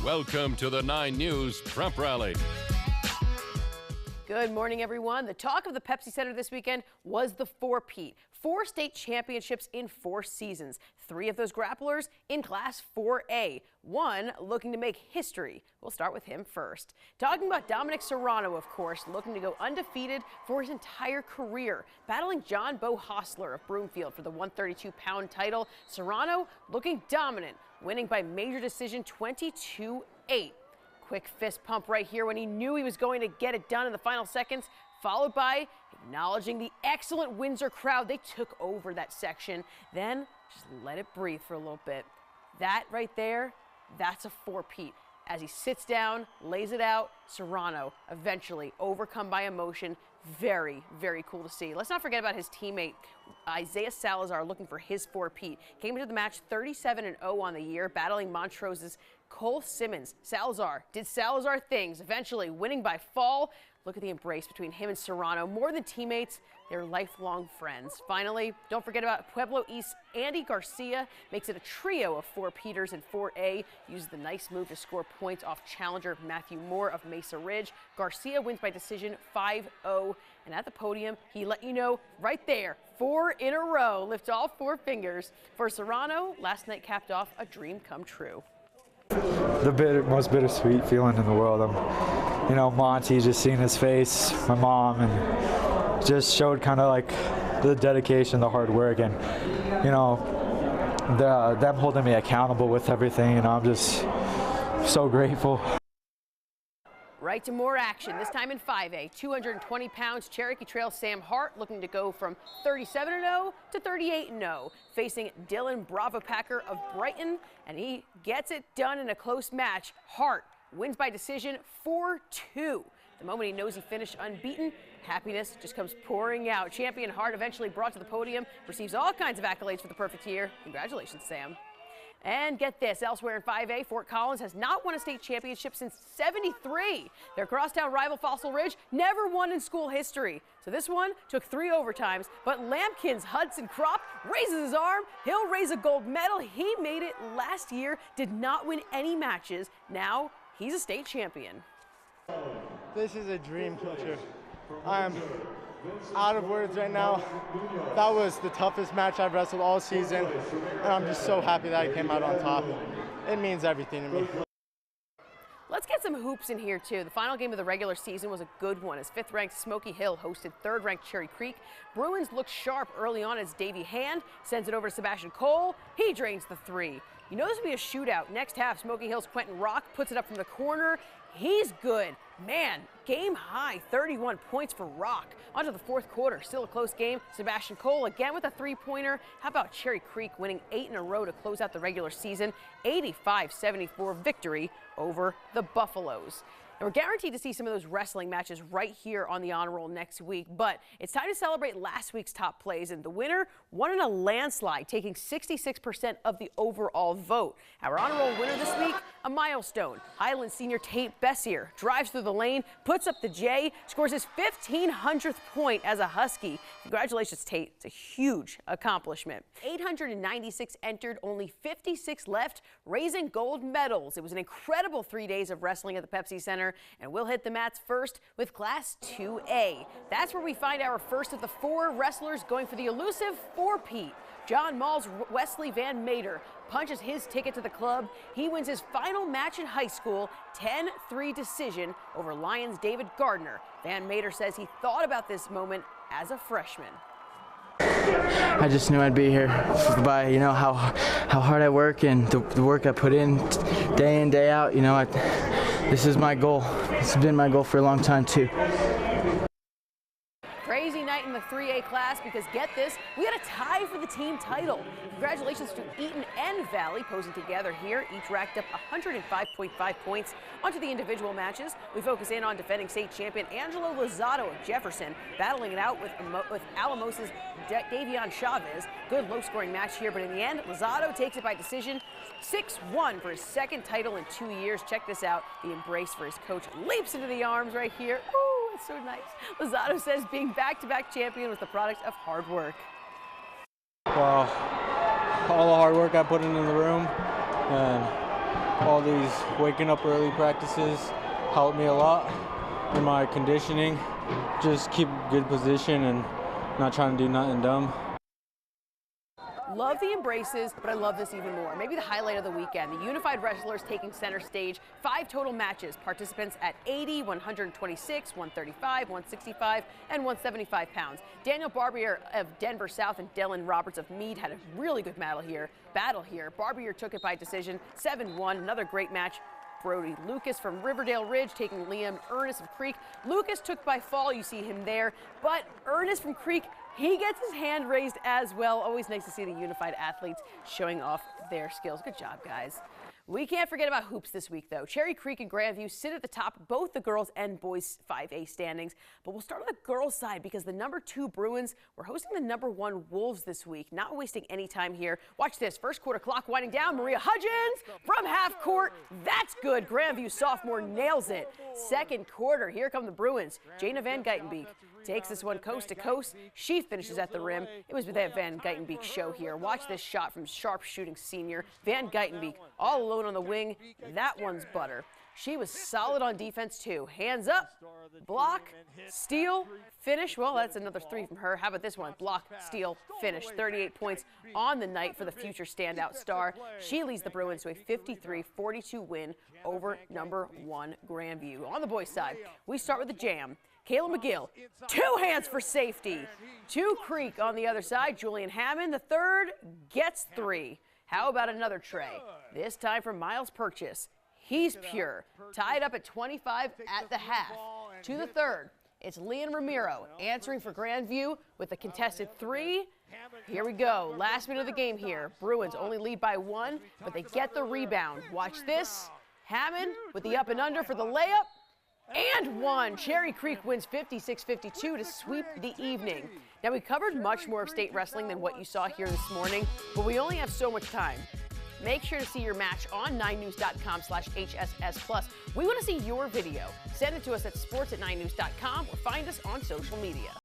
Welcome to the 9 News Prep Rally. Good morning, everyone. The talk of the Pepsi Center this weekend was the FOUR-PEAT. 4 state championships in 4 seasons. 3 of those grapplers in Class 4A. 1 looking to make history. We'll start with him first. Talking about Dominic Serrano, of course, looking to go undefeated for his entire career. Battling John Bo Hostler of Broomfield for the 132-pound title. Serrano looking dominant, winning by major decision 22-8. Quick fist pump right here when he knew he was going to get it done in the final seconds, followed by acknowledging the excellent Windsor crowd. They took over that section, then just let it breathe for a little bit. That right there, that's a FOUR-PEAT. As he sits down, lays it out, Serrano eventually overcome by emotion. Very, very cool to see. Let's not forget about his teammate, Isaiah Salazar, looking for his FOUR-PEAT. Came into the match 37-0 on the year, battling Montrose's Cole Simmons. Salazar did Salazar things, eventually winning by fall. Look at the embrace between him and Serrano. More than teammates, they're lifelong friends. Finally, don't forget about Pueblo East's Andy Garcia. Makes it a trio of 4-Peaters in 4A. Uses the nice move to score points off challenger Matthew Moore of Mesa Ridge. Garcia wins by decision 5-0. And at the podium, he let you know right there, 4 in a row. Lift all 4 fingers. For Serrano, last night capped off a dream come true. The most bittersweet feeling in the world. Monty, just seeing his face, my mom, and just showed kind of like the dedication, the hard work, and them holding me accountable with everything. I'm just so grateful. Right to more action, this time in 5A. 220 pounds, Cherokee Trail Sam Hart looking to go from 37-0 to 38-0. Facing Dylan Bravo Packer of Brighton, and he gets it done in a close match. Hart wins by decision 4-2. The moment he knows he finished unbeaten, happiness just comes pouring out. Champion Hart eventually brought to the podium, receives all kinds of accolades for the perfect year. Congratulations, Sam. And get this, elsewhere in 5A, Fort Collins has not won a state championship since '73. Their crosstown rival Fossil Ridge never won in school history. So this one took 3 overtimes, but Lampkin's Hudson Kropp raises his arm. He'll raise a gold medal. He made it last year, did not win any matches. Now he's a state champion. This is a dream come true. I'm out of words right now. That was the toughest match I've wrestled all season, and I'm just so happy that I came out on top. It means everything to me. Let's get some hoops in here, too. The final game of the regular season was a good one as 5th-ranked Smoky Hill hosted 3rd-ranked Cherry Creek. Bruins looked sharp early on as Davey Hand sends it over to Sebastian Cole. He drains the 3. You know this will be a shootout. Next half, Smoky Hill's Quentin Rock puts it up from the corner. He's good. Man, game high, 31 points for Rock. On to the 4th quarter, still a close game. Sebastian Cole again with a 3-pointer. How about Cherry Creek winning 8 in a row to close out the regular season? 85-74 victory over the Buffaloes. And we're guaranteed to see some of those wrestling matches right here on the Honor Roll next week. But it's time to celebrate last week's top plays. And the winner won in a landslide, taking 66% of the overall vote. Our Honor Roll winner this week, a milestone. Highland senior Tate Bessier drives through the lane, puts up the J, scores his 1,500th point as a Husky. Congratulations, Tate. It's a huge accomplishment. 896 entered, only 56 left, raising gold medals. It was an incredible 3 days of wrestling at the Pepsi Center. And we'll hit the mats first with Class 2A. That's where we find our first of the 4 wrestlers going for the elusive FOUR-PEAT. John Mall's Wesley Van Mater punches his ticket to the club. He wins his final match in high school, 10-3 decision over Lions' David Gardner. Van Mater says he thought about this moment as a freshman. I just knew I'd be here by, how hard I work and the work I put in day out. This is my goal. This has been my goal for a long time, too. Crazy night in the 3A class because get this, we had a tie for the team title. Congratulations to Eaton and Valley posing together here. Each racked up 105.5 points. Onto the individual matches. We focus in on defending state champion Angelo Lozado of Jefferson, battling it out with Alamos's Davion Chavez. Good low-scoring match here, but in the end, Lozado takes it by decision 6-1 for his 2nd title in 2 years. Check this out. The embrace for his coach leaps into the arms right here. Ooh, it's so nice. Lozado says being back-to-back champion was the product of hard work. Well, all the hard work I put into the room, and all these waking up early practices helped me a lot in my conditioning. Just keep good position and not trying to do nothing dumb. Love the embraces, but I love this even more. Maybe the highlight of the weekend, the unified wrestlers taking center stage. 5 total matches, participants at 80, 126, 135, 165, and 175 pounds. Daniel Barbier of Denver South and Dylan Roberts of Meade had a really good battle here. Barbier took it by decision, 7-1, another great match. Brody Lucas from Riverdale Ridge taking Liam Ernest of Creek. Lucas took by fall, you see him there, but Ernest from Creek, he gets his hand raised as well. Always nice to see the unified athletes showing off their skills. Good job, guys. We can't forget about hoops this week, though. Cherry Creek and Grandview sit at the top of both the girls and boys 5A standings. But we'll start on the girls' side because the #2 Bruins were hosting the #1 Wolves this week. Not wasting any time here. Watch this. First quarter clock winding down. Maria Hudgens from half court. That's good. Grandview sophomore nails it. Second quarter. Here come the Bruins. Jana Van Geitenbeek takes this one coast to coast. She finishes at the rim. It was that Van Geitenbeek show here. Watch this shot from sharp shooting senior Van Geitenbeek, all alone on the wing. That one's butter. She was solid on defense too. Hands up, block, steal, finish. Well, that's another 3 from her. How about this one? Block, steal, finish. 38 points on the night for the future standout star. She leads the Bruins to a 53-42 win over #1 Grandview. On the boys' side, we start with the Jam. Kayla McGill, 2 hands for safety. 2 Creek on the other side. Julian Hammond, the third, gets 3. How about another tray? This time for Miles Purchase. He's pure. Tied up at 25 at the half. To the third, it's Leon Ramiro answering for Grandview with a contested 3. Here we go. Last minute of the game here. Bruins only lead by 1, but they get the rebound. Watch this. Hammond with the up and under for the layup. And 1. Cherry Creek wins 56-52 to sweep the evening. Now, we covered much more of state wrestling than what you saw here this morning, but we only have so much time. Make sure to see your match on 9news.com/HSS+. We want to see your video. Send it to us at sports@9news.com or find us on social media.